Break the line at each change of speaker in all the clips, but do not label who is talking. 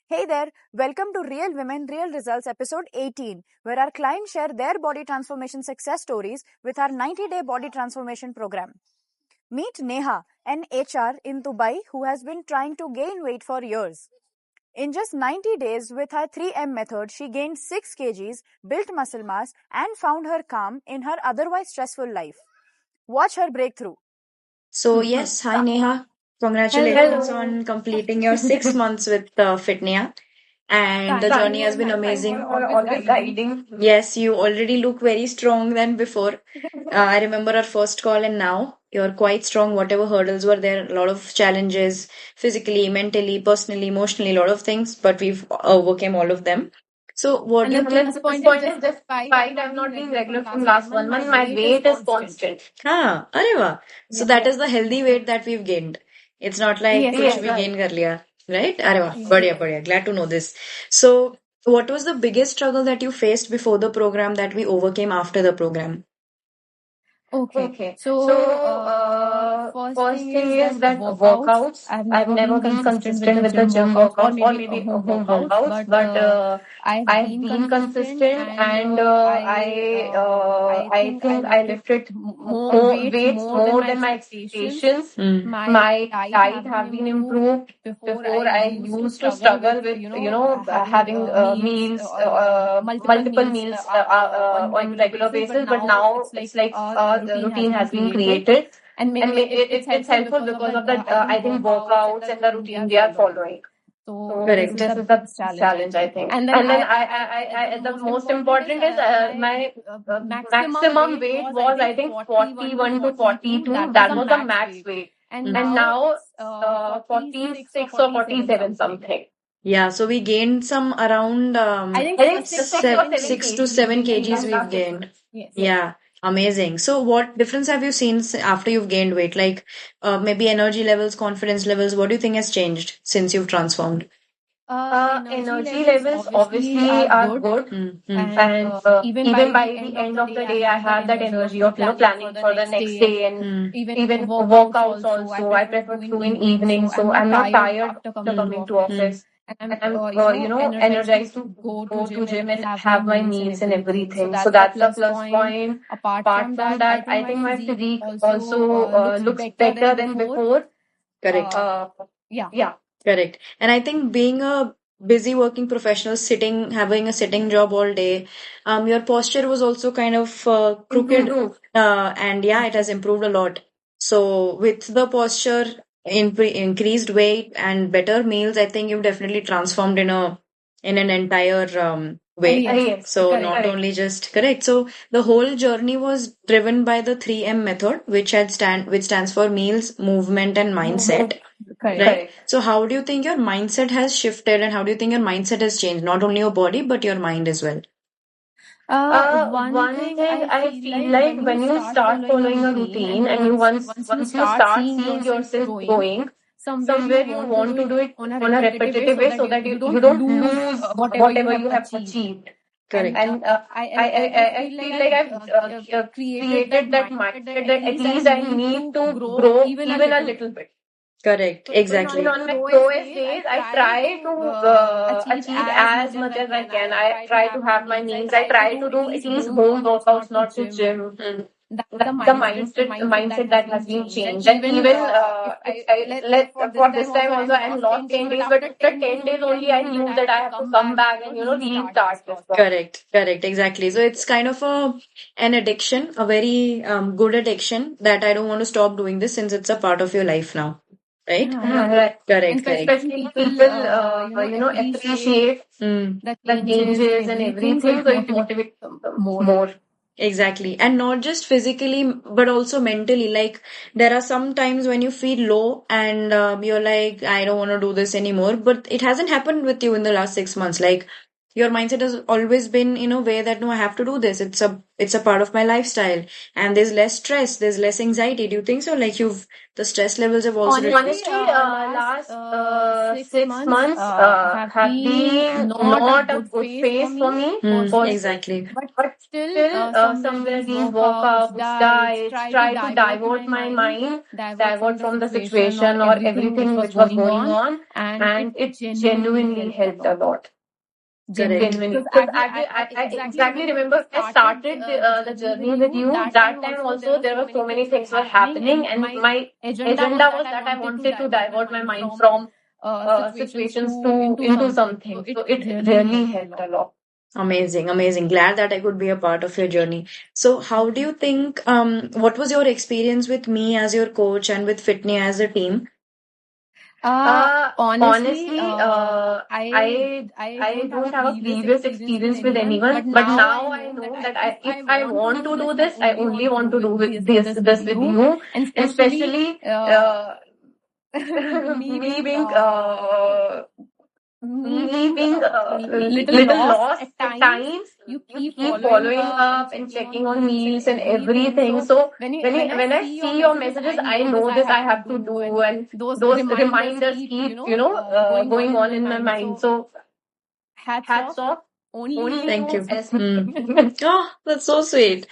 Hey there, welcome to Real Women, Real Results episode 18, where our clients share their body transformation success stories with our 90-day body transformation program. Meet Neha, an HR in Dubai who has been trying to gain weight for years. In just 90 days, with her 3M method, she gained 6 kgs, built muscle mass, and found her calm in her otherwise stressful life. Watch her breakthrough.
So, yes, hi Neha. Congratulations on completing your 6 months with Fitnia. And the journey has been amazing.
Always guiding.
Yes, you already look very strong than before. I remember our first call, and now you're quite strong. Whatever hurdles were there, a lot of challenges physically, mentally, personally, emotionally, a lot of things, but we've overcame all of them. So, what do you
And at this point is just fight. I'm not being regular from last 1 month. My weight is constant.
अरे वाह. So that is the healthy weight that we've gained. It's not like
Yes,
कुछ
yes,
भी
right.
gain कर लिया, right? अरे वाह, बढ़िया बढ़िया. Glad to know this. So, what was the biggest struggle that you faced before the program that we overcame after the program?
Okay. So, first thing is that workouts. I've never been consistent with the gym workouts or maybe home workouts, but I've been consistent and I think I lifted more weights more than my expectations. My diet have been improved. Before I used to struggle with having meals, multiple meals on regular basis, but now it's like the routine has been created, and it's helpful because of the I think workouts and the routine we are following. So
Correct.
this is the challenge, I think. And then I the most important is my maximum weight was I think 41 to 42. That was the max weight, and now 46 or 47 something.
Yeah, so we gained some around
I think 6
to 7 kgs we've gained.
Yes.
Yeah, amazing. So what difference have you seen after you've gained weight? Like maybe energy levels, confidence levels, what do you think has changed since you've transformed?
Energy levels obviously are good, and even by the end of the day, I have that energy of planning for the next day, and even workouts also. I prefer to do in evening, so I'm not tired after coming to office, and I'm energized to go to gym and have my meals and everything. So that's a plus point. Apart from that, I think my physique also looks better than before.
Correct.
Yeah.
Correct. And I think being a busy working professional, having a sitting job all day, your posture was also kind of crooked.
Improved.
And yeah, it has improved a lot. So with the posture, increased weight and better meals, I think you've definitely transformed in an entire way.
Yes,
So
correct,
not
correct.
only just correct. So the whole journey was driven by the 3M method, which stands for meals, movement, and mindset.
Correct.
Right. So how do you think your mindset has shifted, and how do you think your mindset has changed? Not only your body, but your mind as well.
One thing I feel like when you start following a routine and you once you start seeing yourself growing, somewhere you want to do it on a repetitive way so that you don't lose whatever you have achieved.
Correct.
And I feel like I've created that mindset that at least I need to grow even a little bit.
Correct. Exactly.
Even on my lowest days, I try to achieve as much as I can. I try to have my meals. I try to do at least home workouts, not to gym. The mindset that has been changed. And even for this time also, I lost 10 days, but after 10 days only, I knew that I have to come back and restart this one.
Correct. Exactly. So it's kind of an addiction, a very good addiction that I don't want to stop doing this since it's a part of your life now. Right?
Right.
Correct.
Especially people, appreciate the changes and everything, so it motivates them more.
Exactly. And not just physically, but also mentally. Like, there are some times when you feel low and you're like, I don't want to do this anymore. But it hasn't happened with you in the last 6 months. Like, your mindset has always been in a way that no, I have to do this. It's a part of my lifestyle, and there's less stress, there's less anxiety. Do you think so? Like the stress levels have also reduced?
Honestly, last 6 months have been not a good phase for me.
Exactly.
But still, somewhere these workouts, diets, try to divert my mind, divert from the situation or everything which was going on, and it genuinely helped a lot. Genuinely, because I exactly remember I started the journey with you. That time also there were so many things were happening, and my agenda was that I wanted to divert my mind from situations to into something. So it really helped a lot.
Amazing, amazing. Glad that I could be a part of your journey. So, how do you think, what was your experience with me as your coach and with Fitnia as a team?
Honestly, I don't have a previous experience with anyone, but now I know that if I want to do this, I only want to do this with you, and especially me being little lost at times. You keep following up and checking on meals and everything. So when I see your messages, I know this I have to do, and those reminders keep going on in my mind. So hats off. Only
Thank you.
as
Oh, that's so sweet.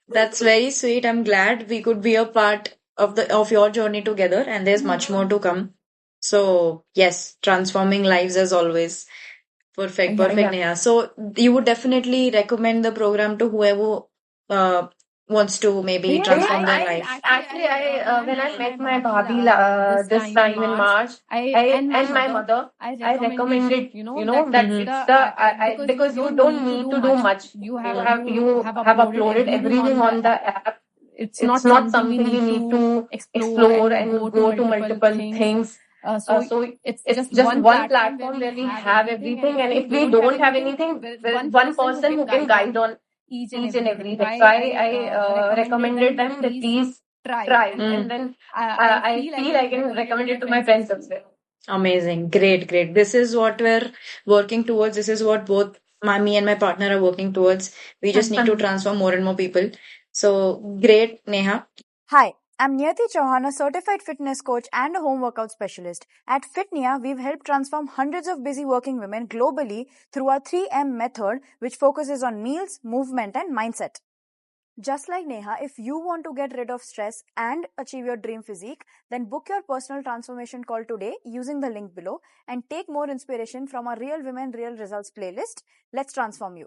That's very sweet. I'm glad we could be a part of your journey together, and there's much more to come. So, yes, transforming lives as always. Perfect, perfect, Neha. So you would definitely recommend the program to whoever wants to maybe transform their life.
Actually, I when I met my Bhabhi this time in March, and my mother, I recommended that it's the because you don't need to do much. You have uploaded everything on the app. It's not something we need to explore and go to multiple things. So it's just one platform where we have everything, and if we don't have anything, there is one person who can guide on each and everything. So I recommended them that please try, and then I feel I can recommend it to my friends as well.
Amazing. Great, great. This is what we're working towards. This is what both me and my partner are working towards. We just need to transform more and more people. So great, Neha.
Hi, I'm Niyati Chauhan, a certified fitness coach and a home workout specialist. At Fitnia, we've helped transform hundreds of busy working women globally through our 3M method, which focuses on meals, movement, and mindset. Just like Neha, if you want to get rid of stress and achieve your dream physique, then book your personal transformation call today using the link below and take more inspiration from our Real Women, Real Results playlist. Let's transform you.